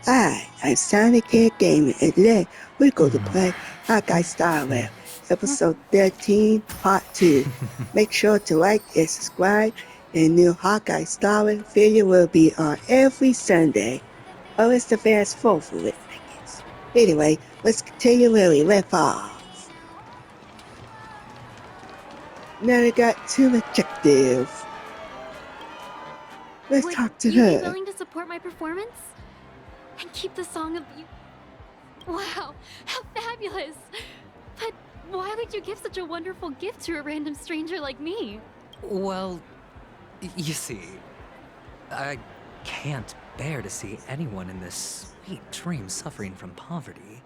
Hi, I'm Sonickid Gaming, and today we're going to play Honkai Star Rail, Episode 13, Part 2. Make sure to like and subscribe, and new Honkai Star Rail video will be on every Sunday. Or it's the fast forward it, I guess. Anyway, let's continue where we left off. Now they got two objectives. Let's Would talk to you be her. willing to support my performance? And keep the song of you. Wow, how fabulous! But why would you give such a wonderful gift to a random stranger like me? Well, you see, I can't bear to see anyone in this sweet dream suffering from poverty.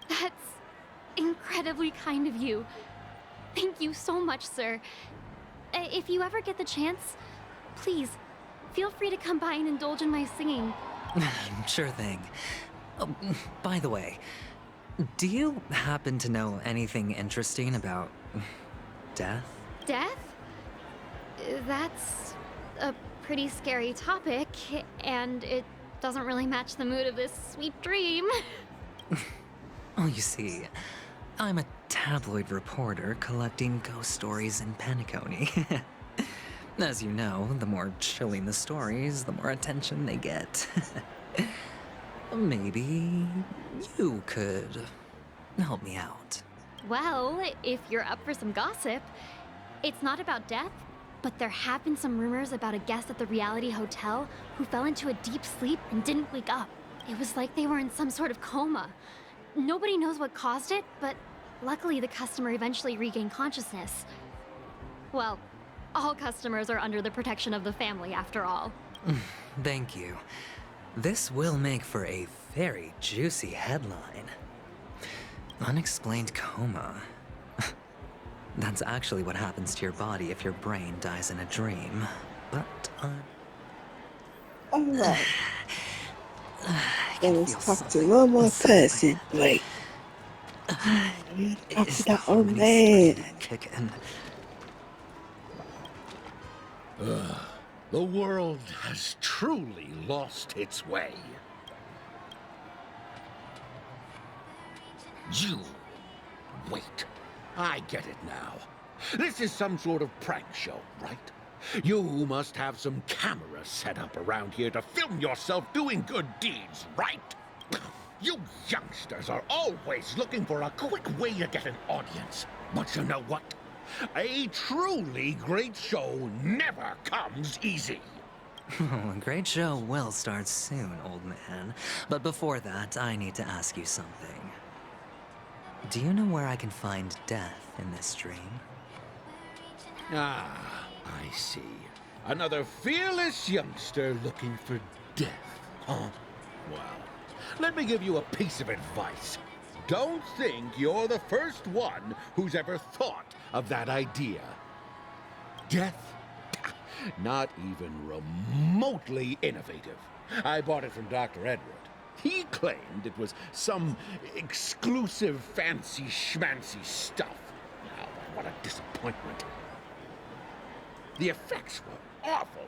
That's incredibly kind of you. Thank you so much, sir. If you ever get the chance, please, feel free to come by and indulge in my singing. Sure thing. Oh, by the way, do you happen to know anything interesting about death? Death? That's a pretty scary topic, and it doesn't really match the mood of this sweet dream. Oh, you see, I'm a tabloid reporter collecting ghost stories in Penacony. As you know, the more chilling the stories, the more attention they get. Maybe you could help me out. Well, if you're up for some gossip, it's not about death, but there have been some rumors about a guest at the reality hotel who fell into a deep sleep and didn't wake up. It was like they were in some sort of coma. Nobody knows what caused it, but luckily the customer eventually regained consciousness. Well, all customers are under the protection of the family, after all. Thank you. This will make for a very juicy headline. Unexplained coma. That's actually what happens to your body if your brain dies in a dream. But, Alright, I then can let's feel talk to something one more inside my person. head. Wait. Talk Is to the that old harmony man. starting to kick in? The world has truly lost its way. You... Wait. I get it now. This is some sort of prank show, right? You must have some cameras set up around here to film yourself doing good deeds, right? You youngsters are always looking for a quick way to get an audience. But you know what? A truly great show never comes easy. Oh, a great show will start soon, old man. But before that, I need to ask you something. Do you know where I can find death in this dream? Ah, I see. Another fearless youngster looking for death, huh? Well, let me give you a piece of advice. Don't think you're the first one who's ever thought of that idea. Death? Not even remotely innovative. I bought it from Dr. Edward. He claimed it was some exclusive fancy schmancy stuff. Now, what a disappointment. The effects were awful.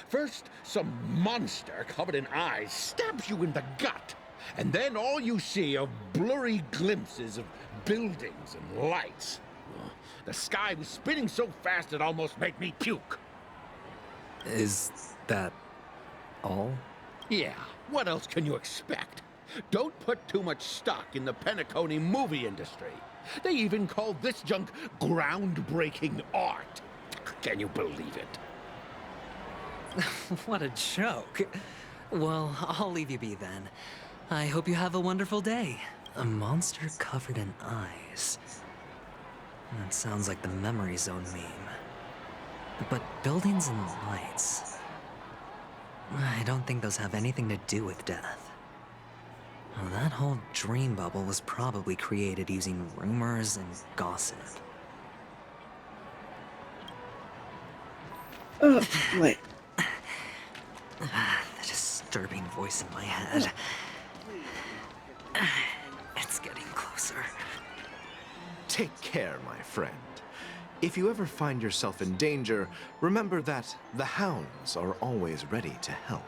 First, some monster covered in eyes stabs you in the gut. And then all you see are blurry glimpses of buildings and lights. The sky was spinning so fast it almost made me puke. Is that all? Yeah, what else can you expect? Don't put too much stock in the Penacony movie industry. They even call this junk groundbreaking art. Can you believe it? What a joke. Well, I'll leave you be then. I hope you have a wonderful day. A monster covered in eyes. That sounds like the memory zone meme. But buildings and lights... I don't think those have anything to do with death. Well, that whole dream bubble was probably created using rumors and gossip. Oh, wait. The disturbing voice in my head. It's getting closer. Take care, my friend. If you ever find yourself in danger, remember that the hounds are always ready to help.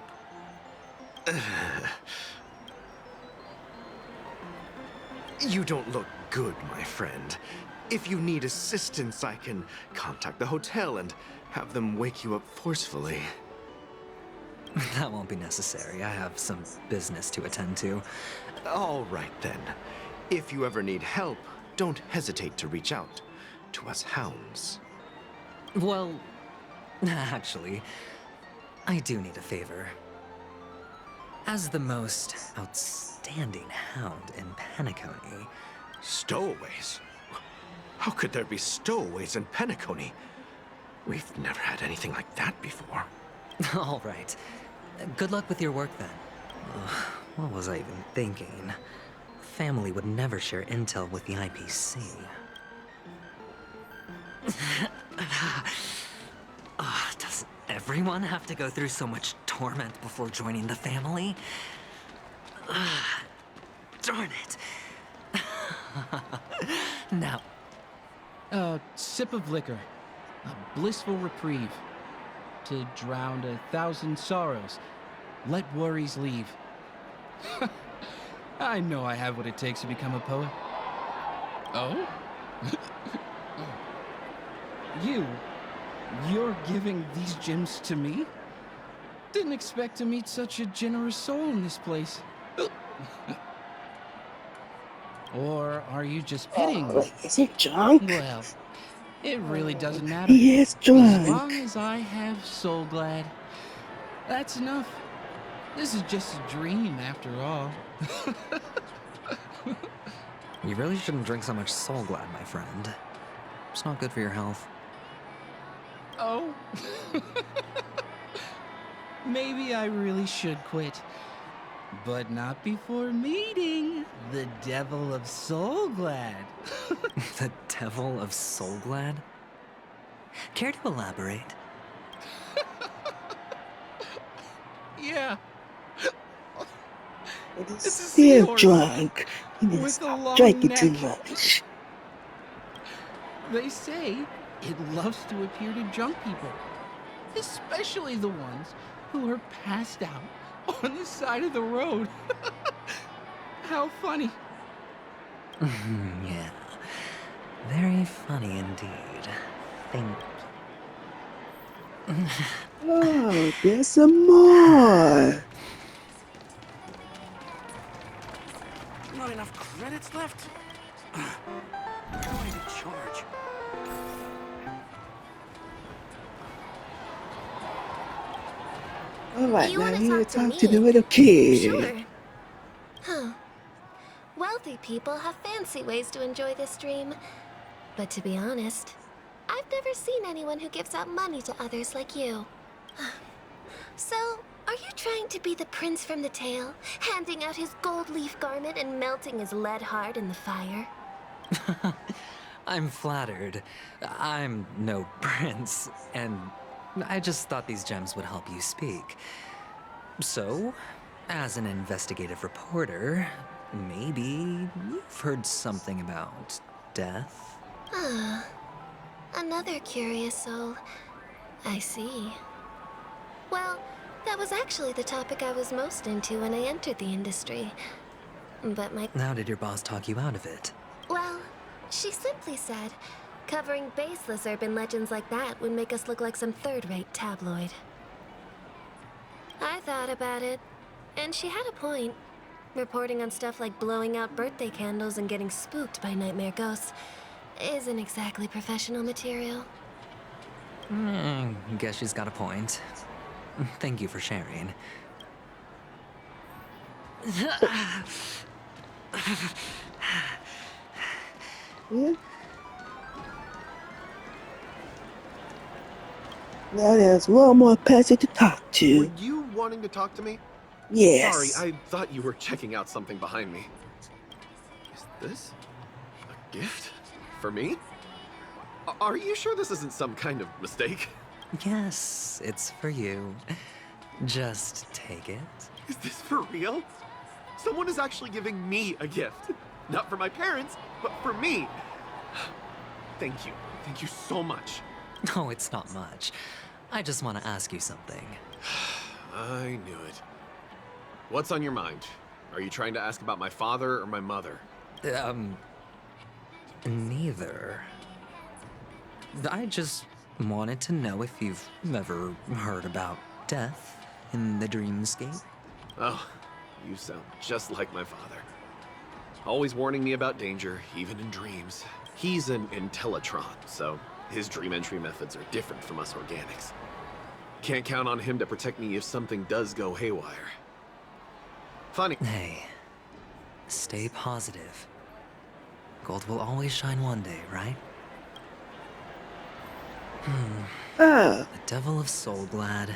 You don't look good, my friend. If you need assistance, I can contact the hotel and have them wake you up forcefully. That won't be necessary. I have some business to attend to. All right, then. If you ever need help, don't hesitate to reach out to us hounds. Well, actually, I do need a favor. As the most outstanding hound in Penacony. Stowaways? How could there be stowaways in Penacony? We've never had anything like that before. All right. Good luck with your work then. Ugh, what was I even thinking? Family would never share intel with the IPC. Does everyone have to go through so much torment before joining the family? Darn it. Now, A sip of liquor. A blissful reprieve. To drown 1,000 sorrows. Let worries leave. I know I have what it takes to become a poet. Oh? You're giving these gems to me? Didn't expect to meet such a generous soul in this place. Or are you just pitying me? Oh, is he drunk? Well, it really doesn't matter. He is As long drunk. as I have Soul Glad, that's enough. This is just a dream after all. you really shouldn't drink so much Soul Glad, my friend. It's not good for your health. Oh. Maybe I really should quit. But not before meeting the Devil of Soul Glad. The Devil of Soul Glad? Care to elaborate? Yeah. But he's It's a still seahorse drunk. He needs to with a stop long drinking too neck. much. They say it loves to appear to drunk people, especially the ones who are passed out on the side of the road. How funny. Yeah. Very funny indeed. Thank Oh, there's some more. Not enough credits left? What do I need to charge? Alright, You now wanna here to talk to talk to the me? little kid. Sure. Huh. Wealthy people have fancy ways to enjoy this dream. But to be honest, I've never seen anyone who gives out money to others like you. So, are you trying to be the prince from the tale, handing out his gold leaf garment and melting his lead heart in the fire? I'm flattered. I'm no prince, and I just thought these gems would help you speak. So, as an investigative reporter, maybe you've heard something about death? Ah, another curious soul. I see. Well, that was actually the topic I was most into when I entered the industry. But How did your boss talk you out of it? well, she simply said, covering baseless urban legends like that would make us look like some third-rate tabloid. I thought about it, and she had a point. Reporting on stuff like blowing out birthday candles and getting spooked by nightmare ghosts isn't exactly professional material. Guess she's got a point. Thank you for sharing. Yeah. Now there's one more person to talk Were to. you wanting to talk to me? Yes. Sorry, I thought you were checking out something behind me. Is this a gift? For me? Are you sure this isn't some kind of mistake? Yes, it's for you. Just take it. Is this for real? Someone is actually giving me a gift. Not for my parents, but for me. Thank you. Thank you so much. Oh, it's not much. I just want to ask you something. I knew it. What's on your mind? Are you trying to ask about my father or my mother? Neither. I just wanted to know if you've ever heard about death in the dreamscape. Oh, you sound just like my father. Always warning me about danger, even in dreams. He's an Intellitron, so his dream entry methods are different from us organics. Can't count on him to protect me if something does go haywire. Funny. Hey, stay positive. Gold will always shine one day, right? Oh, The devil of Soulglad,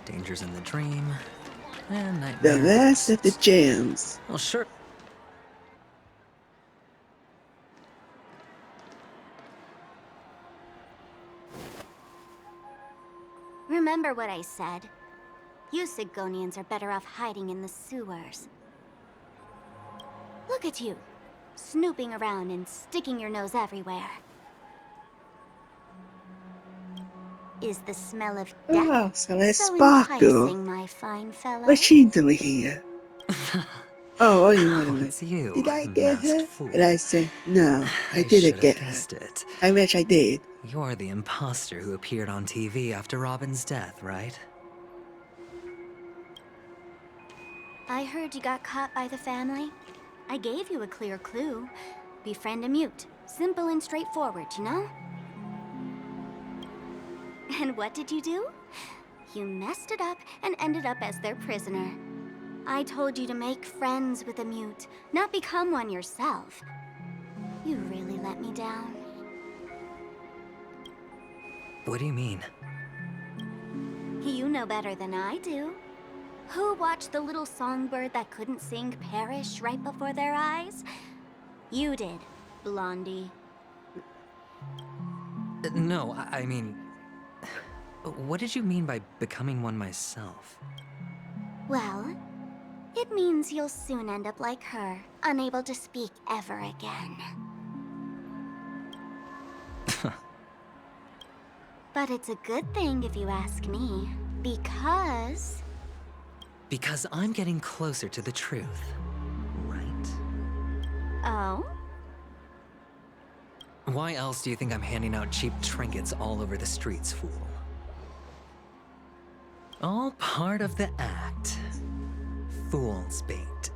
dangers in the dream, and the nightmare last of the ghosts. gems. Well, sure. Remember what I said. You Sigonians are better off hiding in the sewers. Look at you, snooping around and sticking your nose everywhere. Is the smell of death Oh, so let's so sparkle. enticing, my fine fellow? What's she doing here? Oh, you want Oh, to it's you, Did I get masked her? fool. And I say, no, I I didn't should get have her. guessed it. I wish I did. You're the imposter who appeared on TV after Robin's death, right? I heard you got caught by the family. I gave you a clear clue. Befriend a mute. Simple and straightforward, you know? And what did you do? You messed it up and ended up as their prisoner. I told you to make friends with a mute, not become one yourself. You really let me down. What do you mean? You know better than I do. Who watched the little songbird that couldn't sing perish right before their eyes? You did, Blondie. No, I mean... What did you mean by becoming one myself? Well, it means you'll soon end up like her, unable to speak ever again. But it's a good thing if you ask me, because... Because I'm getting closer to the truth, right? Oh? Why else do you think I'm handing out cheap trinkets all over the streets, fool? All part of the act. Fool's bait.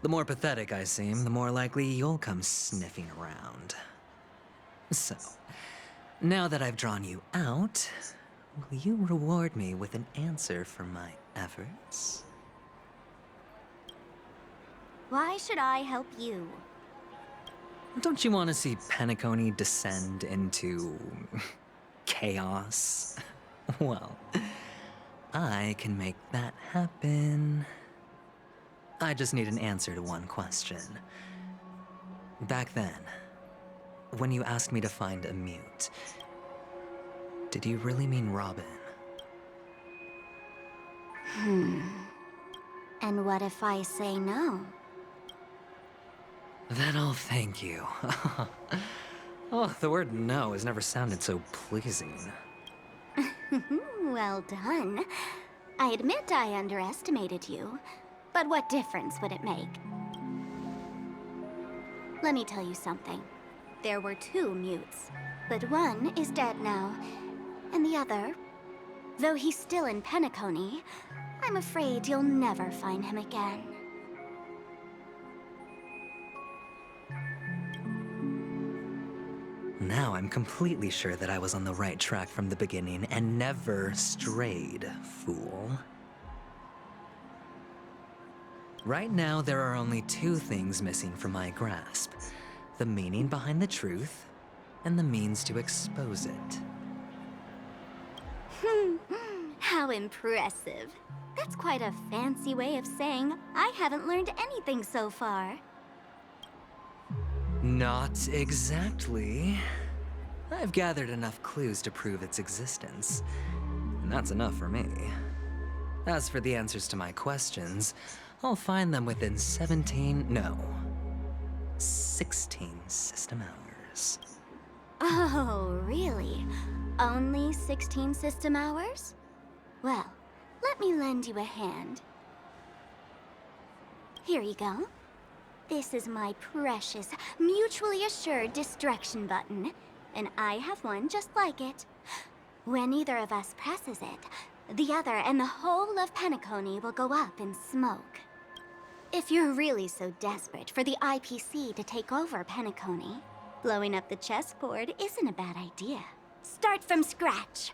The more pathetic I seem, the more likely you'll come sniffing around. So, now that I've drawn you out, will you reward me with an answer for my efforts? Why should I help you? Don't you want to see Penacony descend into... chaos? Well, I can make that happen. I just need an answer to one question. Back then, when you asked me to find a mute, did you really mean Robin? And what if I say no? Then I'll thank you. Oh, the word no has never sounded so pleasing. Well done. I admit I underestimated you, but what difference would it make? Let me tell you something. There were 2 mutes, but one is dead now, and the other, though he's still in Penacony, I'm afraid you'll never find him again. Now I'm completely sure that I was on the right track from the beginning and never strayed, fool. Right now, there are only 2 things missing from my grasp. The meaning behind the truth, and the means to expose it. How impressive. That's quite a fancy way of saying I haven't learned anything so far. Not exactly. I've gathered enough clues to prove its existence, and that's enough for me. As for the answers to my questions, I'll find them within 16 system hours. Oh, really? Only 16 system hours? Well, let me lend you a hand. Here you go. This is my precious, mutually assured distraction button, and I have one just like it. When either of us presses it, the other and the whole of Penacony will go up in smoke. If you're really so desperate for the IPC to take over Penacony, blowing up the chessboard isn't a bad idea. Start from scratch.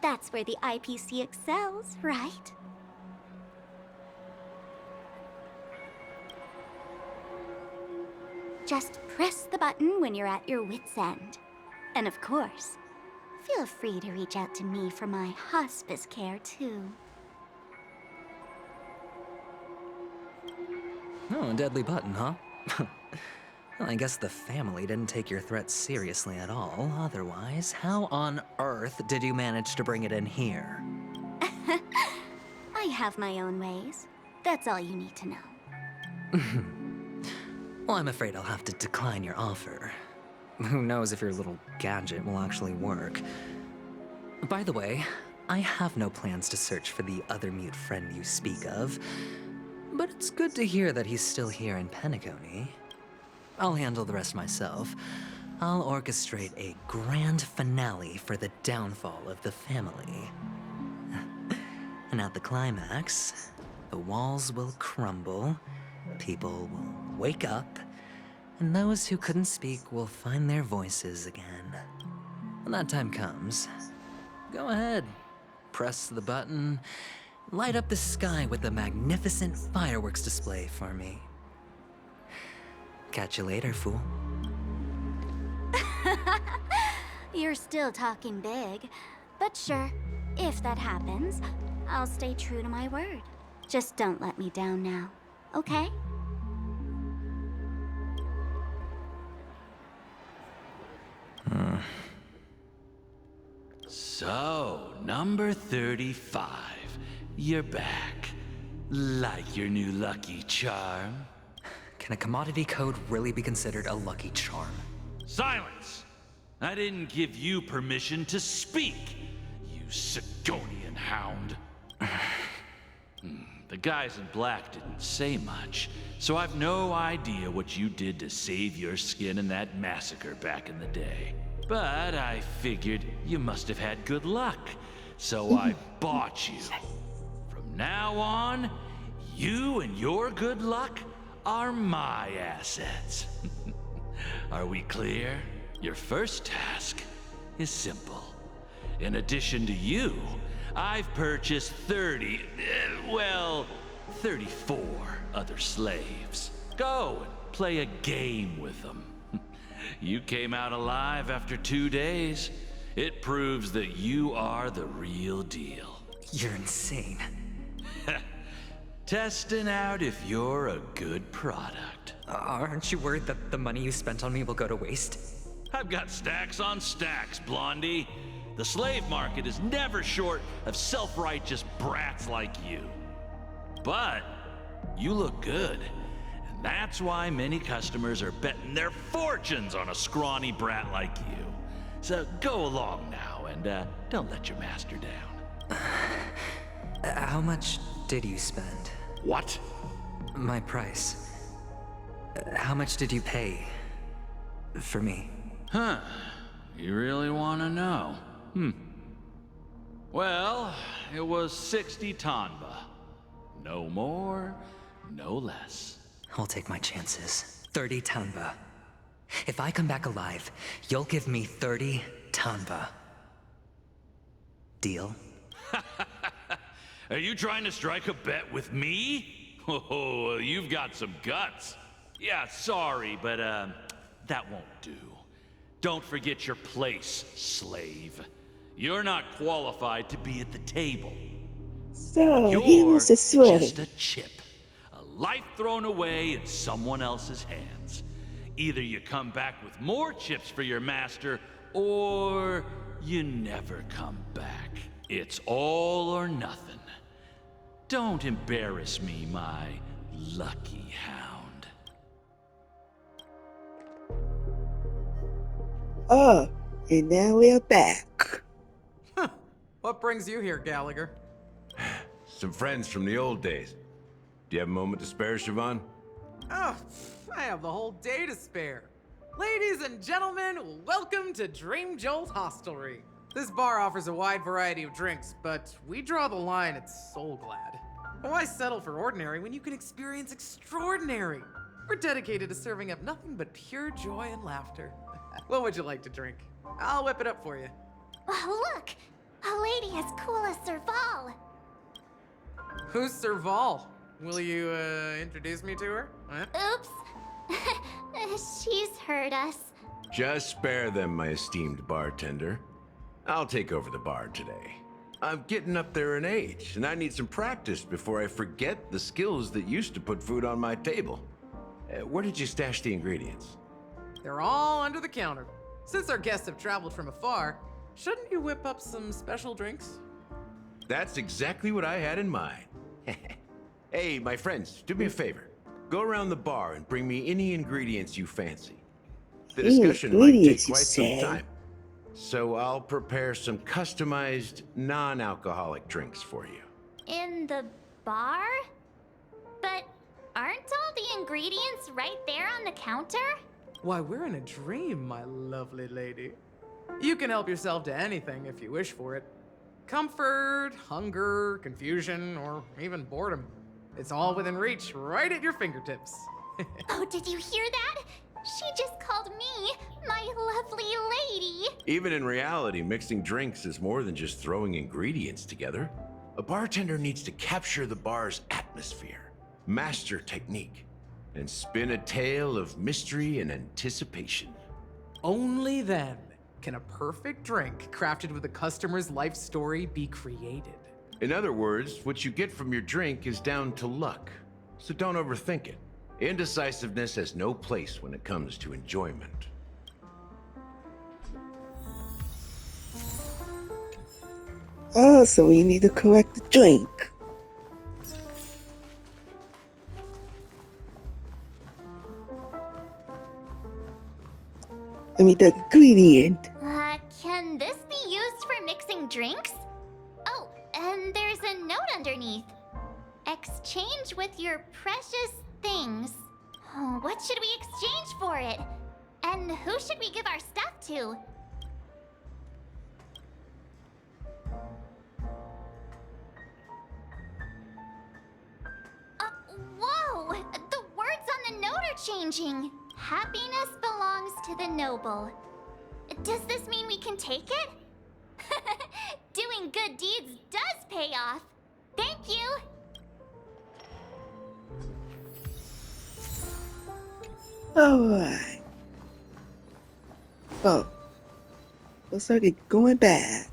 That's where the IPC excels, right? Just press the button when you're at your wit's end. And of course, feel free to reach out to me for my hospice care, too. Oh, a deadly button, huh? Well, I guess the family didn't take your threat seriously at all. Otherwise, how on earth did you manage to bring it in here? I have my own ways. That's all you need to know. Well, I'm afraid I'll have to decline your offer. Who knows if your little gadget will actually work. By the way, I have no plans to search for the other mute friend you speak of, but it's good to hear that he's still here in Penacony. I'll handle the rest myself. I'll orchestrate a grand finale for the downfall of the family. And at the climax, the walls will crumble, people will wake up, and those who couldn't speak will find their voices again. When that time comes, go ahead, press the button, light up the sky with a magnificent fireworks display for me. Catch you later, fool. You're still talking big, but sure, if that happens, I'll stay true to my word. Just don't let me down now, okay? So, number 35. You're back. Like your new lucky charm? Can a commodity code really be considered a lucky charm? Silence! I didn't give you permission to speak, you Sigonian hound. The guys in black didn't say much, so I've no idea what you did to save your skin in that massacre back in the day. But I figured you must have had good luck, so I bought you. From now on, you and your good luck are my assets. Are we clear? Your first task is simple. In addition to you, I've purchased 34 other slaves. Go and play a game with them. You came out alive after 2 days. It proves that you are the real deal. You're insane. Testing out if you're a good product. Aren't you worried that the money you spent on me will go to waste? I've got stacks on stacks, Blondie. The slave market is never short of self-righteous brats like you. But you look good, and that's why many customers are betting their fortunes on a scrawny brat like you. So go along now, and don't let your master down. How much did you spend? What? My price. How much did you pay for me? Huh. You really want to know? Well, it was 60 tanba. No more, no less. I'll take my chances. 30 tanba. If I come back alive, you'll give me 30 tanba. Deal? Are you trying to strike a bet with me? Oh, you've got some guts. Yeah, sorry, but that won't do. Don't forget your place, slave. You're not qualified to be at the table. So You're he was a slave. just a chip. A life thrown away in someone else's hands. Either you come back with more chips for your master, or you never come back. It's all or nothing. Don't embarrass me, my lucky hound. Oh, and now we're back. What brings you here, Gallagher? Some friends from the old days. Do you have a moment to spare, Siobhan? Oh, I have the whole day to spare. Ladies and gentlemen, welcome to Dream Jolt Hostelry. This bar offers a wide variety of drinks, but we draw the line at Soul Glad. Why settle for ordinary when you can experience extraordinary? We're dedicated to serving up nothing but pure joy and laughter. What would you like to drink? I'll whip it up for you. Oh, look! A lady as cool as Serval. Who's Serval? Will you, introduce me to her? Huh? Oops. She's heard us. Just spare them, my esteemed bartender. I'll take over the bar today. I'm getting up there in age, and I need some practice before I forget the skills that used to put food on my table. Where did you stash the ingredients? They're all under the counter. Since our guests have traveled from afar, shouldn't you whip up some special drinks? That's exactly what I had in mind. Hey, my friends, do me a favor. Go around the bar and bring me any ingredients you fancy. The discussion might take quite some time, so I'll prepare some customized, non-alcoholic drinks for you. In the bar? But aren't all the ingredients right there on the counter? Why, we're in a dream, my lovely lady. You can help yourself to anything if you wish for it. Comfort, hunger, confusion, or even boredom. It's all within reach, right at your fingertips. Oh, did you hear that? She just called me my lovely lady. Even in reality, mixing drinks is more than just throwing ingredients together. A bartender needs to capture the bar's atmosphere, master technique, and spin a tale of mystery and anticipation. Only then can a perfect drink crafted with a customer's life story be created. In other words, what you get from your drink is down to luck, so don't overthink it. Indecisiveness has no place when it comes to enjoyment. Oh, so we need to correct the drink. Let me the ingredient. Can this be used for mixing drinks? Oh, and there's a note underneath. Exchange with your precious things. Oh, what should we exchange for it? And who should we give our stuff to? Whoa! The words on the note are changing. Happiness belongs to the noble. Does this mean we can take it? Doing good deeds does pay off. Thank you. Alright. Oh. Looks like it's going back.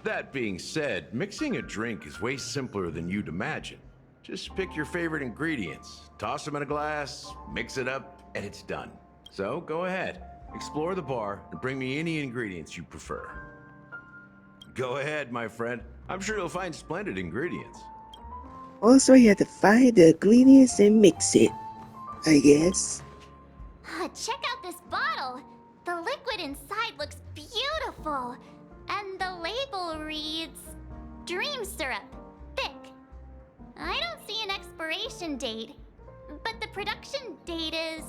That being said, mixing a drink is way simpler than you'd imagine. Just pick your favorite ingredients, toss them in a glass, mix it up, and it's done. So go ahead, explore the bar, and bring me any ingredients you prefer. Go ahead, my friend. I'm sure you'll find splendid ingredients. Also, you have to find the ingredients and mix it, I guess. Check out this bottle. The liquid inside looks beautiful. And the label reads, Dream Syrup, thick. I don't see an expiration date, but the production date is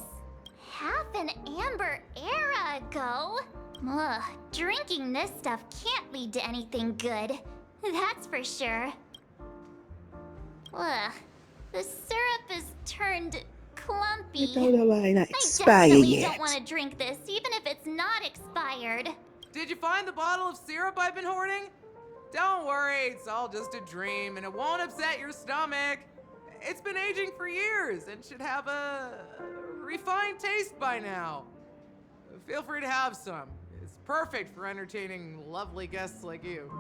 half an amber era ago. Ugh, drinking this stuff can't lead to anything good. That's for sure. Ugh, the syrup is turned clumpy. It's all right, not I expired definitely yet. don't want to drink this, even if it's not expired. Did you find the bottle of syrup I've been hoarding? Don't worry, it's all just a dream and it won't upset your stomach. It's been aging for years and should have a refined taste by now. Feel free to have some. It's perfect for entertaining lovely guests like you.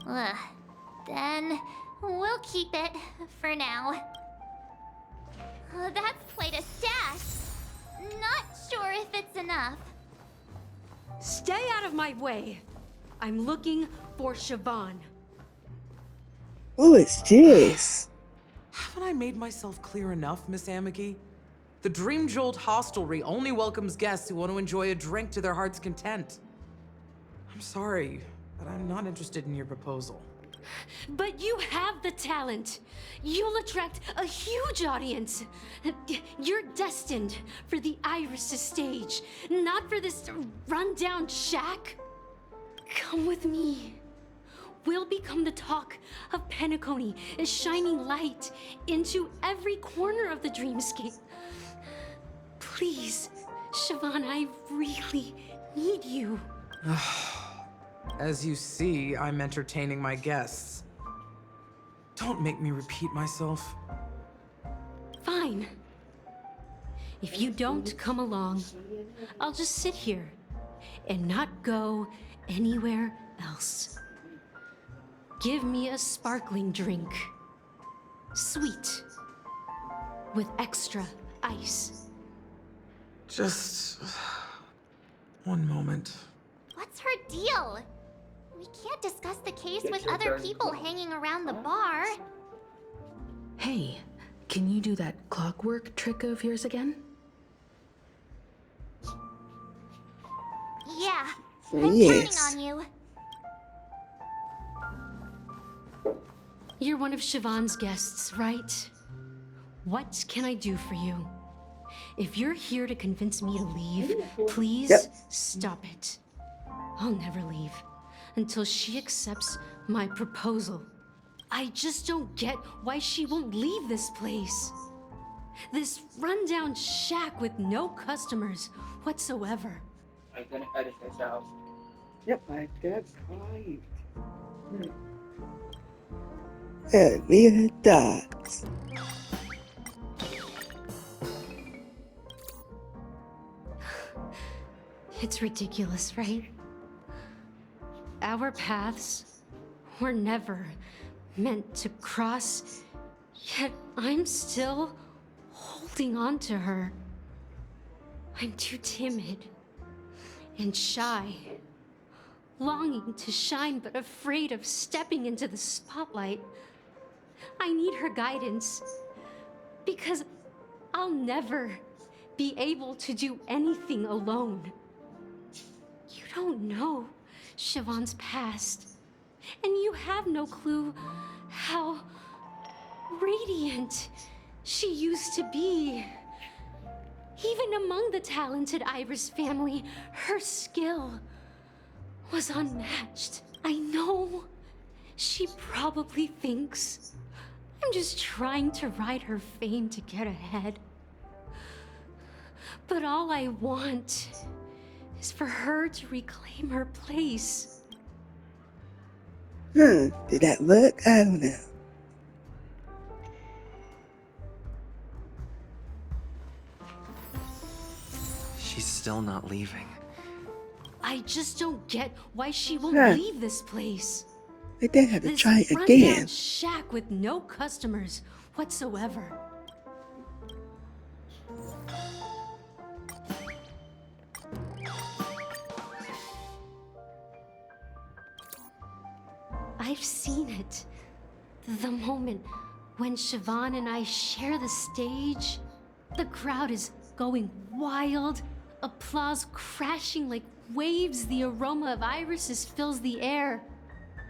Ugh, then we'll keep it for now. That's quite a stash. Not sure if it's enough. Stay out of my way. I'm looking for Siobhan. Who is this? Haven't I made myself clear enough, Miss Amiki? The Dream Jolt Hostelry only welcomes guests who want to enjoy a drink to their heart's content. I'm sorry, but I'm not interested in your proposal. But you have the talent. You'll attract a huge audience. You're destined for the Iris' stage, not for this rundown shack. Come with me. We'll become the talk of Penacony, shining light into every corner of the dreamscape. Please, Siobhan, I really need you. As you see, I'm entertaining my guests. Don't make me repeat myself. Fine. If you don't come along, I'll just sit here and not go anywhere else. Give me a sparkling drink. Sweet. With extra ice. Just one moment. What's her deal? We can't discuss the case with other people hanging around the bar. Hey, can you do that clockwork trick of yours again? Yeah, I'm Yes. counting on you. You're one of Siobhan's guests, right? What can I do for you? If you're here to convince me to leave, please stop it. I'll never leave until she accepts my proposal. I just don't get why she won't leave this place. This rundown shack with no customers whatsoever. I'm gonna edit this out. Yep, I got quiet. Me and the dogs. It's ridiculous, right? Our paths were never meant to cross, yet I'm still holding on to her. I'm too timid and shy, longing to shine but afraid of stepping into the spotlight. I need her guidance because I'll never be able to do anything alone. You don't know Siobhan's past, and you have no clue how radiant she used to be. Even among the talented Iris family, her skill was unmatched. I know she probably thinks I'm just trying to ride her fame to get ahead. But all I want is for her to reclaim her place. Did that work? I don't know. She's still not leaving. I just don't get why she won't Huh. leave this place. I did have to This try it rundown again. shack with no customers whatsoever. I've seen it. The moment when Siobhan and I share the stage, the crowd is going wild, applause crashing like waves, the aroma of irises fills the air.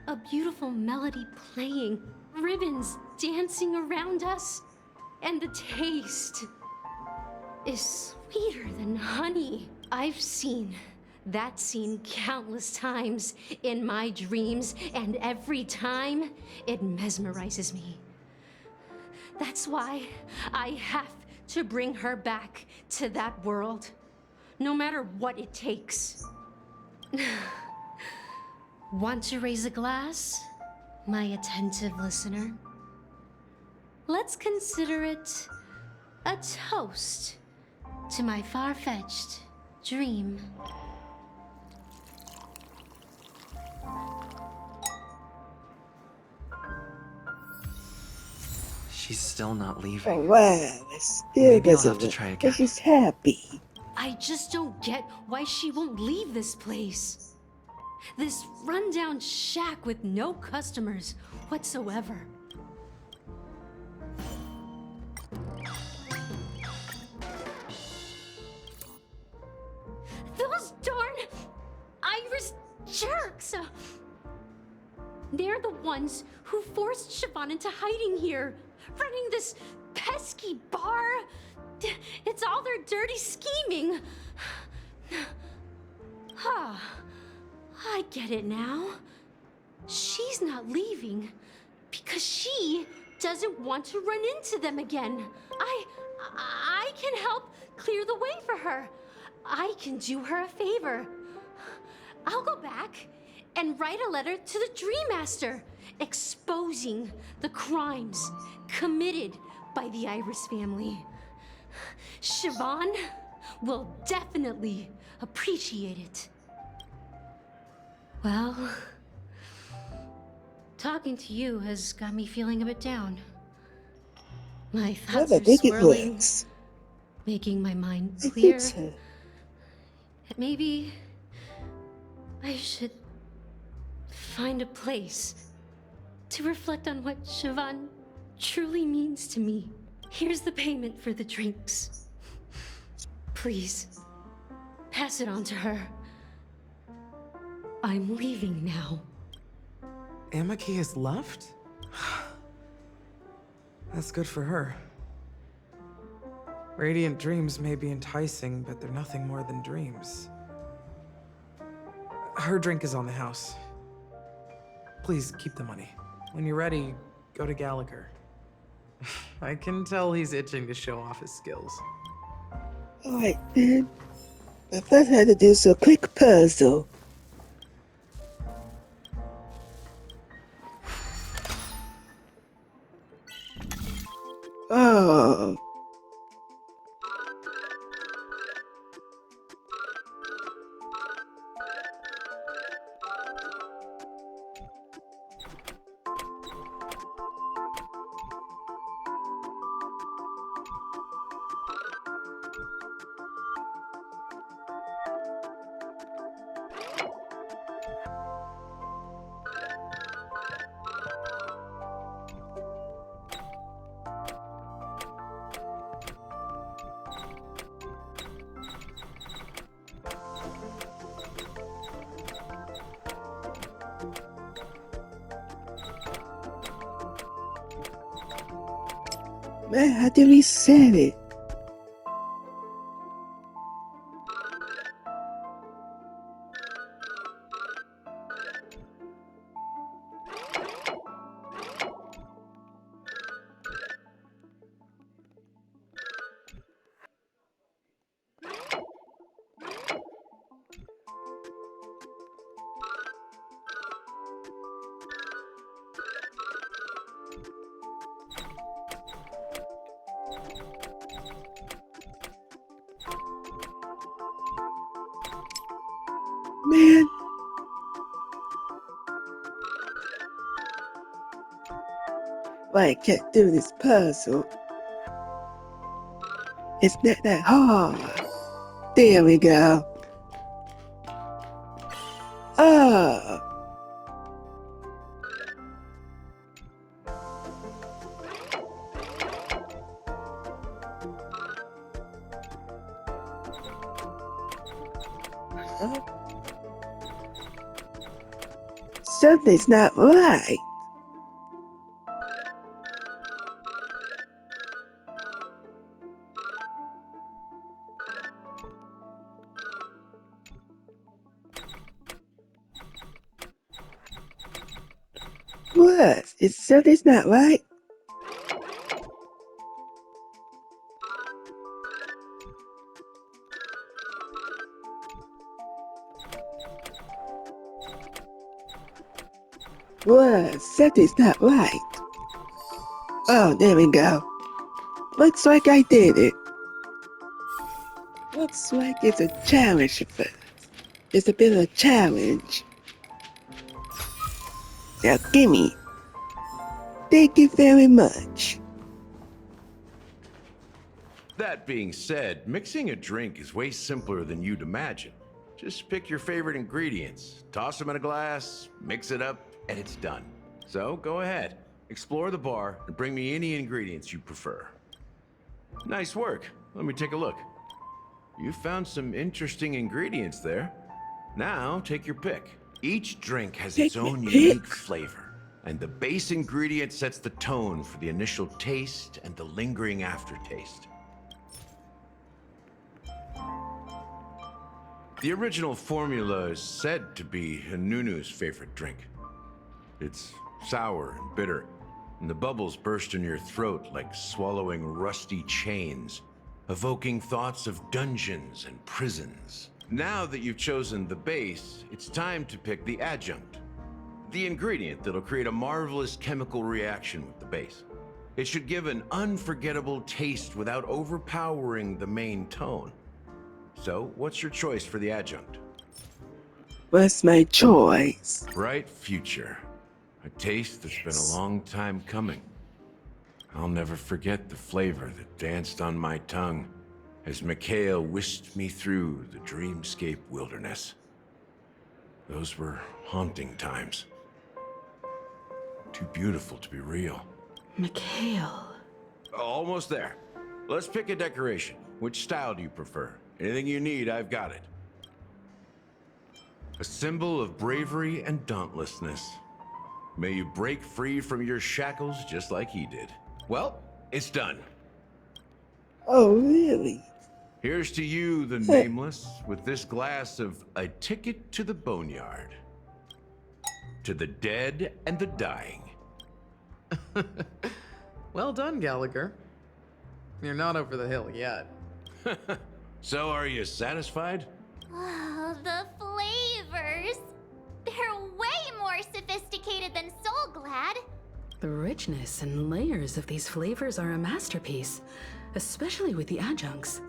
A beautiful melody playing, ribbons dancing around us, and the taste is sweeter than honey. I've seen that scene countless times in my dreams, and every time it mesmerizes me. That's why I have to bring her back to that world, no matter what it takes. Want to raise a glass, my attentive listener? Let's consider it a toast to my far-fetched dream. She's still not Oh leaving. wow, it still Maybe I'll doesn't have to work. try But again. she's happy. I just don't get why she won't leave this place. This rundown shack with no customers whatsoever. Those darn Iris jerks! They're the ones who forced Siobhan into hiding here, running this pesky bar. It's all their dirty scheming. I get it now. She's not leaving because she doesn't want to run into them again. I can help clear the way for her. I can do her a favor. I'll go back and write a letter to the Dream Master exposing the crimes committed by the Iris family. Siobhan will definitely appreciate it. Well, talking to you has got me feeling a bit down. My thoughts I are think it swirling, works. making my mind I clear. think so. Maybe I should find a place to reflect on what Siobhan truly means to me. Here's the payment for the drinks. Please, pass it on to her. I'm leaving now. Amaki has left? That's good for her. Radiant dreams may be enticing, but they're nothing more than dreams. Her drink is on the house. Please keep the money. When you're ready, go to Gallagher. I can tell he's itching to show off his skills. Alright then. I first had to do some quick puzzle. Oh. Man, how did we set it? Man. Why I can't do this puzzle. It's not that hard. There we go. Oh. Huh? Something's not right. What? Something's not right? What? Something's not right. Oh, there we go. Looks like I did it. Looks like it's a challenge for us. It's a bit of a challenge. Now gimme. Thank you very much. That being said, mixing a drink is way simpler than you'd imagine. Just pick your favorite ingredients, toss them in a glass, mix it up, and it's done. So go ahead, explore the bar, and bring me any ingredients you prefer. Nice work. Let me take a look. You found some interesting ingredients there. Now take your pick. Each drink has its own unique flavor. And the base ingredient sets the tone for the initial taste and the lingering aftertaste. The original formula is said to be Nunu's favorite drink. It's sour and bitter, and the bubbles burst in your throat like swallowing rusty chains, evoking thoughts of dungeons and prisons. Now that you've chosen the base, it's time to pick the adjunct. The ingredient that'll create a marvelous chemical reaction with the base. It should give an unforgettable taste without overpowering the main tone. So, what's your choice for the adjunct? What's my choice? Bright future. A taste that's been a long time coming. I'll never forget the flavor that danced on my tongue as Mikhail whisked me through the dreamscape wilderness. Those were haunting times. Too beautiful to be real. Mikhail. Almost there. Let's pick a decoration. Which style do you prefer? Anything you need, I've got it. A symbol of bravery and dauntlessness. May you break free from your shackles just like he did. Well, it's done. Oh, really? Here's to you, the nameless, with this glass of a ticket to the boneyard. To the dead and the dying. Well done, Gallagher. You're not over the hill yet. So, are you satisfied? Oh, the flavors. They're way more sophisticated than Soul Glad. The richness and layers of these flavors are a masterpiece, especially with the adjuncts.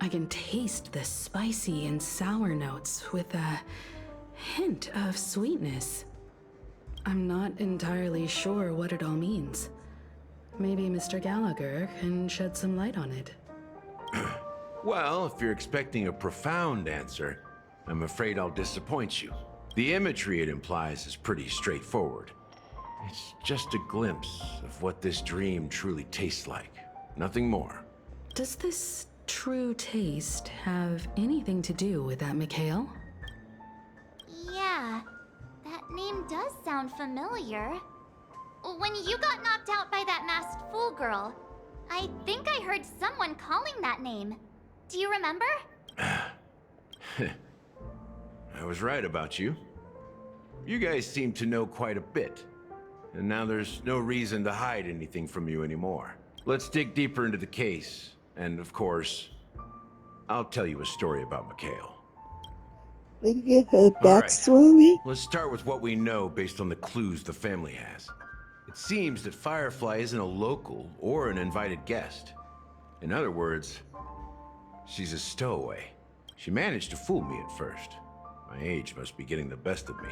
I can taste the spicy and sour notes with a hint of sweetness. I'm not entirely sure what it all means. Maybe Mr. Gallagher can shed some light on it. Well, if you're expecting a profound answer, I'm afraid I'll disappoint you. The imagery it implies is pretty straightforward. It's just a glimpse of what this dream truly tastes like. Nothing more. Does this true taste have anything to do with that Mikhail? Yeah, that name does sound familiar. When you got knocked out by that masked fool girl, I think I heard someone calling that name. Do you remember? I was right about you. You guys seem to know quite a bit. And now there's no reason to hide anything from you anymore. Let's dig deeper into the case. And of course, I'll tell you a story about Mikhail. We get her All right, backstory. let's start with what we know based on the clues the family has. It seems that Firefly isn't a local or an invited guest. In other words, she's a stowaway. She managed to fool me at first. My age must be getting the best of me.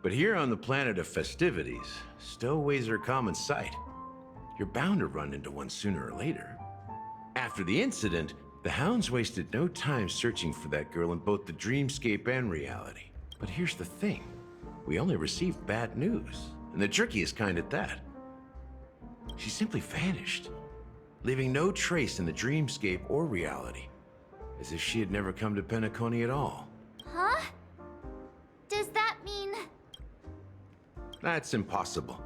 But here on the planet of festivities, stowaways are a common sight. You're bound to run into one sooner or later. After the incident, the hounds wasted no time searching for that girl in both the dreamscape and reality. But here's the thing. We only received bad news, and the trickiest kind at that. She simply vanished, leaving no trace in the dreamscape or reality, as if she had never come to Penacony at all. Huh? Does that mean... That's impossible.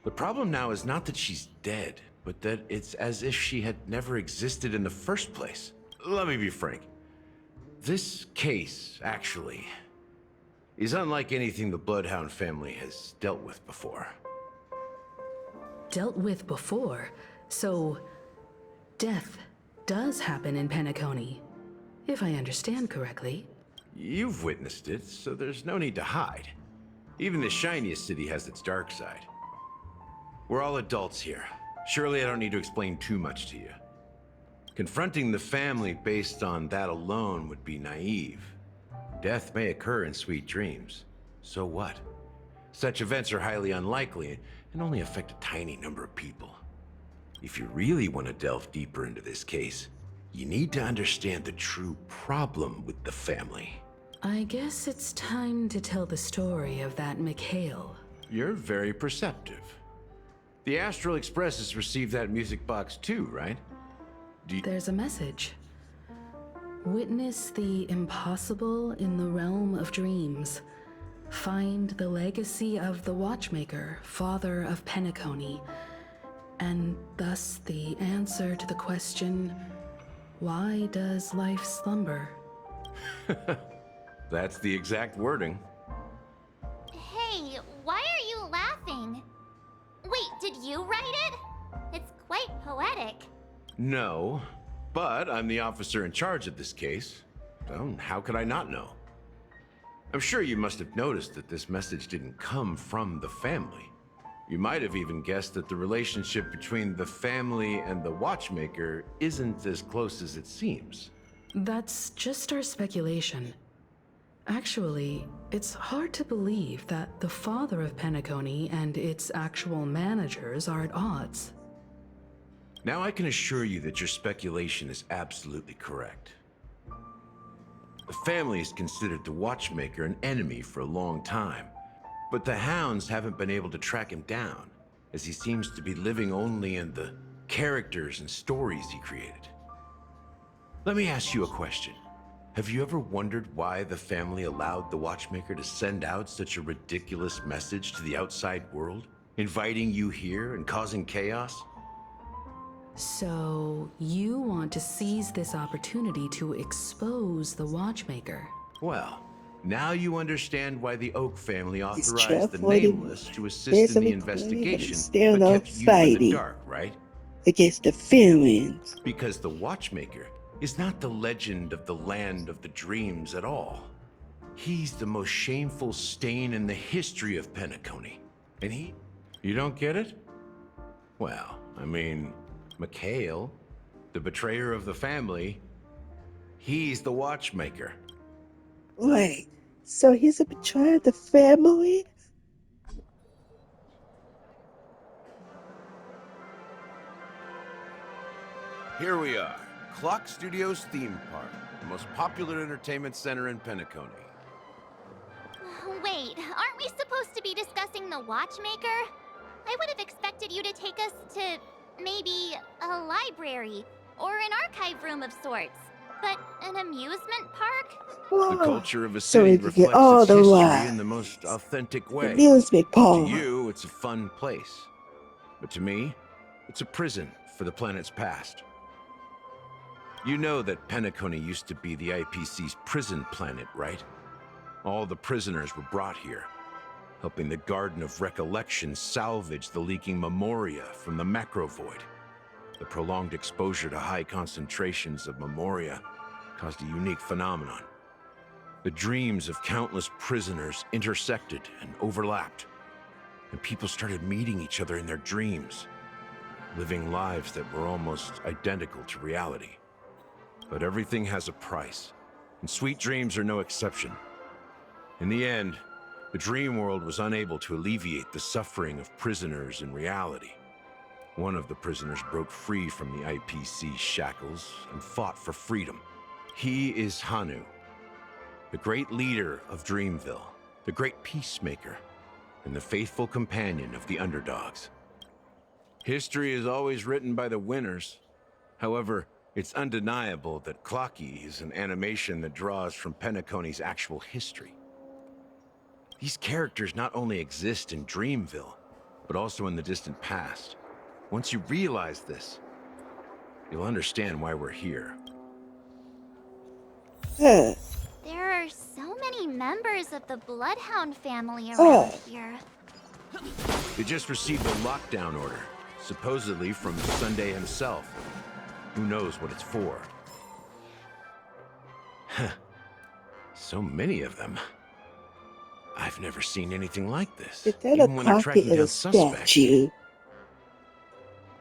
The problem now is not that she's dead, but that it's as if she had never existed in the first place. Let me be frank. This case, actually, is unlike anything the Bloodhound family has dealt with before. Dealt with before? So, death does happen in Penacony, if I understand correctly. You've witnessed it, so there's no need to hide. Even the shiniest city has its dark side. We're all adults here. Surely I don't need to explain too much to you. Confronting the family based on that alone would be naive. Death may occur in sweet dreams. So what? Such events are highly unlikely and only affect a tiny number of people. If you really want to delve deeper into this case, you need to understand the true problem with the family. I guess it's time to tell the story of that Mikhail. You're very perceptive. The Astral Express has received that music box too, right? There's a message. Witness the impossible in the realm of dreams. Find the legacy of the Watchmaker, father of Penacony, and thus the answer to the question, why does life slumber? That's the exact wording. Hey, why are you laughing? Wait, did you write it? It's quite poetic. No, but I'm the officer in charge of this case. So how could I not know? I'm sure you must have noticed that this message didn't come from the family. You might have even guessed that the relationship between the family and the Watchmaker isn't as close as it seems. That's just our speculation. Actually, it's hard to believe that the father of Penacony and its actual managers are at odds. Now I can assure you that your speculation is absolutely correct. The family has considered the Watchmaker an enemy for a long time, but the Hounds haven't been able to track him down, as he seems to be living only in the characters and stories he created. Let me ask you a question. Have you ever wondered why the family allowed the Watchmaker to send out such a ridiculous message to the outside world, inviting you here and causing chaos? So, you want to seize this opportunity to expose the Watchmaker? Well, now you understand why the Oak family It's authorized the trustworthy. Nameless to There's assist in some the equipment, but investigation, it's still but no kept you in the fighting dark, right? against the feelings. Because the Watchmaker is not the legend of the land of the dreams at all. He's the most shameful stain in the history of Penacony. And he... You don't get it? Well, I mean, Mikhail, the betrayer of the family, he's the Watchmaker. Wait, so he's a betrayer of the family? Here we are, Clock Studios theme park, the most popular entertainment center in Penacony. Wait, aren't we supposed to be discussing the Watchmaker? I would have expected you to take us to maybe a library or an archive room of sorts. But an amusement park? The culture of a So city we can get reflects all its the history rides. in the most authentic way. Amusement To park. you, it's a fun place. But to me, it's a prison for the planet's past. You know that Penacony used to be the IPC's prison planet, right? All the prisoners were brought here, helping the Garden of Recollection salvage the leaking memoria from the macro void. The prolonged exposure to high concentrations of memoria caused a unique phenomenon. The dreams of countless prisoners intersected and overlapped, and people started meeting each other in their dreams, living lives that were almost identical to reality. But everything has a price, and sweet dreams are no exception. In the end, the dream world was unable to alleviate the suffering of prisoners in reality. One of the prisoners broke free from the IPC shackles and fought for freedom. He is Hanu, the great leader of Dreamville, the great peacemaker, and the faithful companion of the underdogs. History is always written by the winners. However, it's undeniable that Clocky is an animation that draws from Penacony's actual history. These characters not only exist in Dreamville, but also in the distant past. Once you realize this, you'll understand why we're here. Huh. There are so many members of the Bloodhound family Oh. around here. They just received a lockdown order, supposedly from Sunday himself. Who knows what it's for? So many of them. I've never seen anything like this. Is that Even a when they're clocket tracking and down a suspects. statue?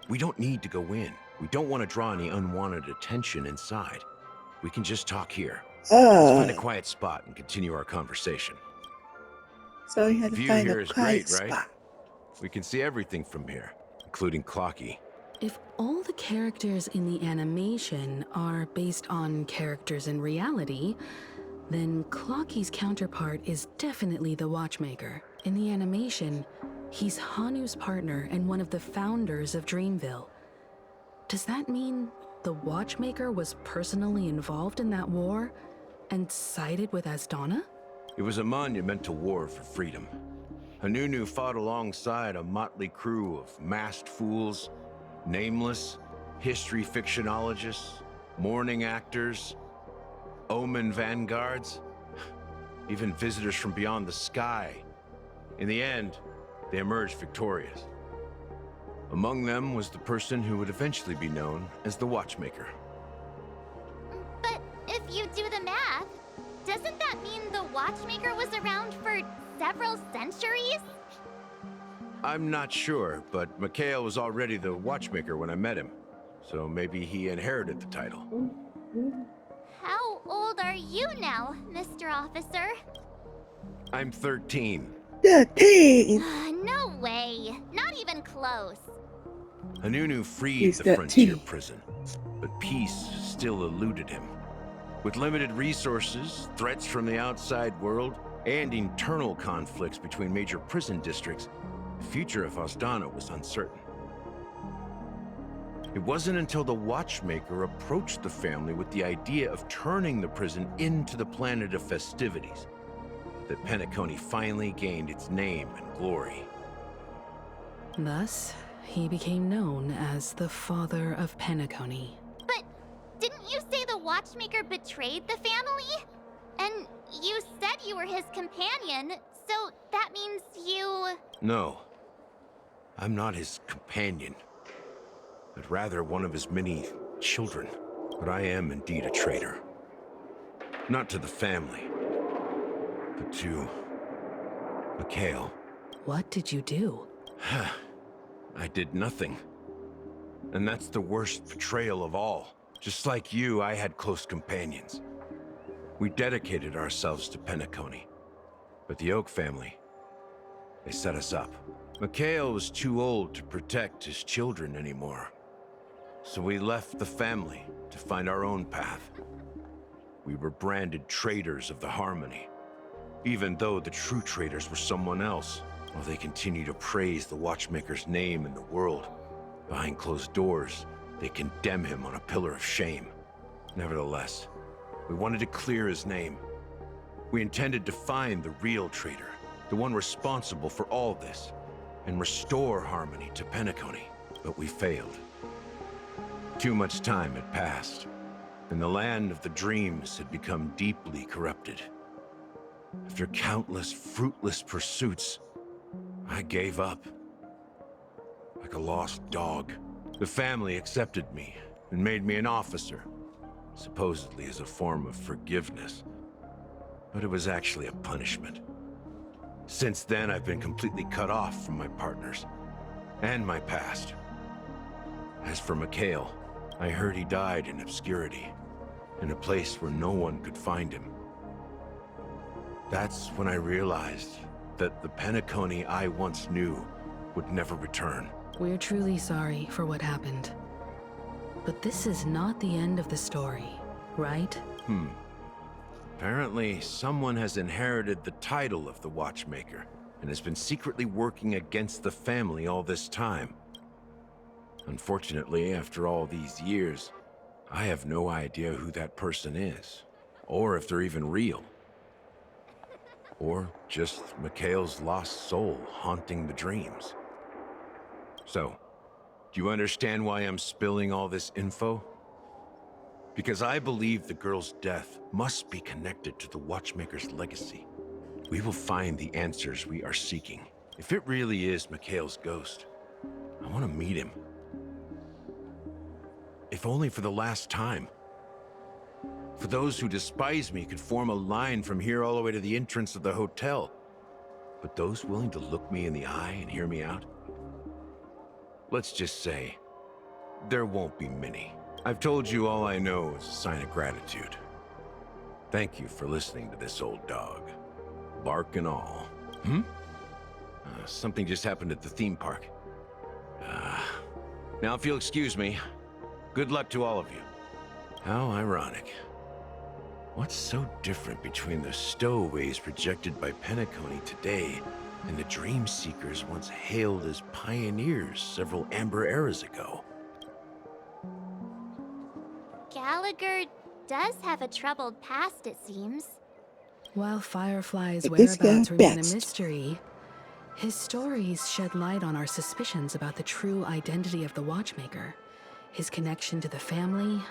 We don't need to go in. We don't want to draw any unwanted attention inside. We can just talk here. Let's find a quiet spot and continue our conversation. So he had The to view find here a is quiet great, right? spot. We can see everything from here, including Clocky. If all the characters in the animation are based on characters in reality, then Clocky's counterpart is definitely the Watchmaker. In the animation, he's Hanu's partner and one of the founders of Dreamville. Does that mean the Watchmaker was personally involved in that war and sided with Asdana? It was a monumental war for freedom. Hanunu fought alongside a motley crew of masked fools, nameless, history fictionologists, mourning actors, omen vanguards, even visitors from beyond the sky. In the end, they emerged victorious. Among them was the person who would eventually be known as the Watchmaker. But if you do the math, doesn't that mean the Watchmaker was around for several centuries? I'm not sure, but Mikhail was already the Watchmaker when I met him. So maybe he inherited the title. How old are you now, Mr. Officer? I'm 13. 13! No way. Not even close. Hanunu freed He's the 13. frontier prison, but peace still eluded him. With limited resources, threats from the outside world, and internal conflicts between major prison districts, the future of Osdana was uncertain. It wasn't until the Watchmaker approached the family with the idea of turning the prison into the planet of festivities that Penacony finally gained its name and glory. Thus, he became known as the Father of Penacony. But didn't you say the Watchmaker betrayed the family? And you said you were his companion, so that means you... No, I'm not his companion, but rather one of his many children. But I am indeed a traitor. Not to the family, but to Mikhail. What did you do? I did nothing. And that's the worst betrayal of all. Just like you, I had close companions. We dedicated ourselves to Penacony. But the Oak family, they set us up. Mikhail was too old to protect his children anymore. So we left the family to find our own path. We were branded traitors of the Harmony, even though the true traitors were someone else. While they continue to praise the Watchmaker's name in the world, behind closed doors, they condemn him on a pillar of shame. Nevertheless, we wanted to clear his name. We intended to find the real traitor, the one responsible for all this, and restore harmony to Penacony. But we failed. Too much time had passed, and the land of the dreams had become deeply corrupted. After countless fruitless pursuits, I gave up. Like a lost dog. The family accepted me and made me an officer, supposedly as a form of forgiveness. But it was actually a punishment. Since then, I've been completely cut off from my partners and my past. As for Mikhail, I heard he died in obscurity, in a place where no one could find him. That's when I realized that the Penacony I once knew would never return. We're truly sorry for what happened. But this is not the end of the story, right? Apparently, someone has inherited the title of the Watchmaker and has been secretly working against the family all this time. Unfortunately, after all these years, I have no idea who that person is, or if they're even real. Or just Mikhail's lost soul haunting the dreams. So, do you understand why I'm spilling all this info? Because I believe the girl's death must be connected to the Watchmaker's legacy. We will find the answers we are seeking. If it really is Mikhail's ghost, I want to meet him. If only for the last time. For those who despise me could form a line from here all the way to the entrance of the hotel. But those willing to look me in the eye and hear me out? Let's just say, there won't be many. I've told you all I know as a sign of gratitude. Thank you for listening to this old dog. Bark and all. Something just happened at the theme park. Now if you'll excuse me, good luck to all of you. How ironic. What's so different between the stowaways projected by Penacony today and the dream seekers once hailed as pioneers several amber eras ago? Gallagher does have a troubled past, it seems. While Firefly's But this guy whereabouts remain a best. mystery, his stories shed light on our suspicions about the true identity of the Watchmaker, his connection to the family,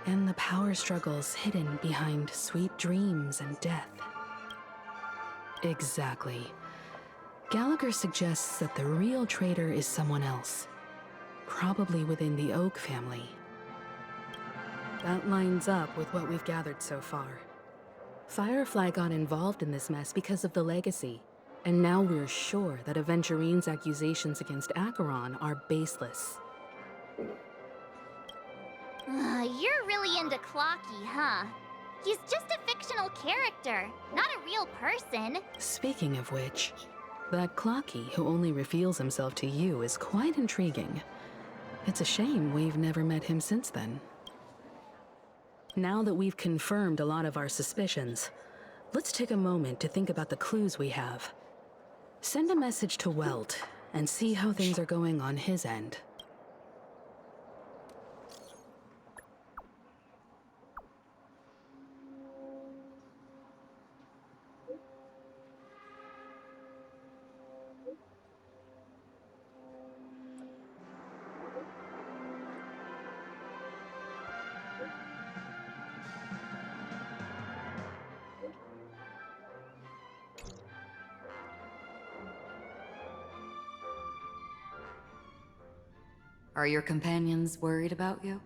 and the power struggles hidden behind sweet dreams and death. Exactly. Gallagher suggests that the real traitor is someone else, probably within the Oak family. That lines up with what we've gathered so far. Firefly got involved in this mess because of the legacy, and now we're sure that Aventurine's accusations against Acheron are baseless. You're really into Clocky, huh? He's just a fictional character, not a real person. Speaking of which, that Clocky who only reveals himself to you is quite intriguing. It's a shame we've never met him since then. Now that we've confirmed a lot of our suspicions, let's take a moment to think about the clues we have. Send a message to Welt and see how things are going on his end. Are your companions worried about you?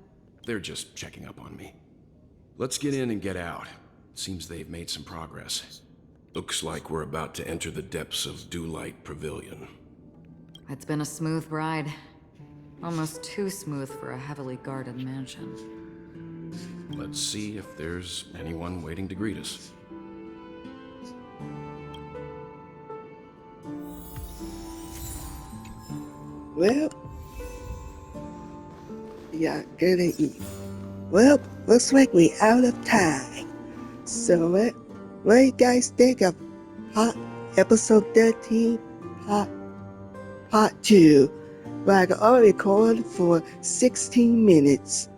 They're just checking up on me. Let's get in and get out. Seems they've made some progress. Looks like we're about to enter the depths of Dewlight Pavilion. It's been a smooth ride. Almost too smooth for a heavily guarded mansion. Let's see if there's anyone waiting to greet us. Well, yeah, good to eat. Well, looks like we're out of time. So what do you guys think of episode 13, part 2? Like I already recorded for 16 minutes.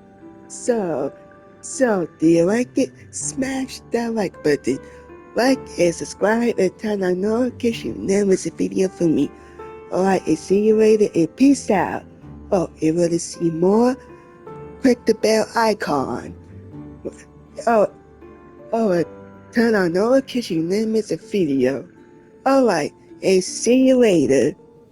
So do you like it? Smash that like button. Like and subscribe and turn on notifications. Never miss a video from me. Alright, and see you later and peace out. Oh, you want to see more? Click the bell icon. And turn on notifications. Never miss a video. Alright, and see you later.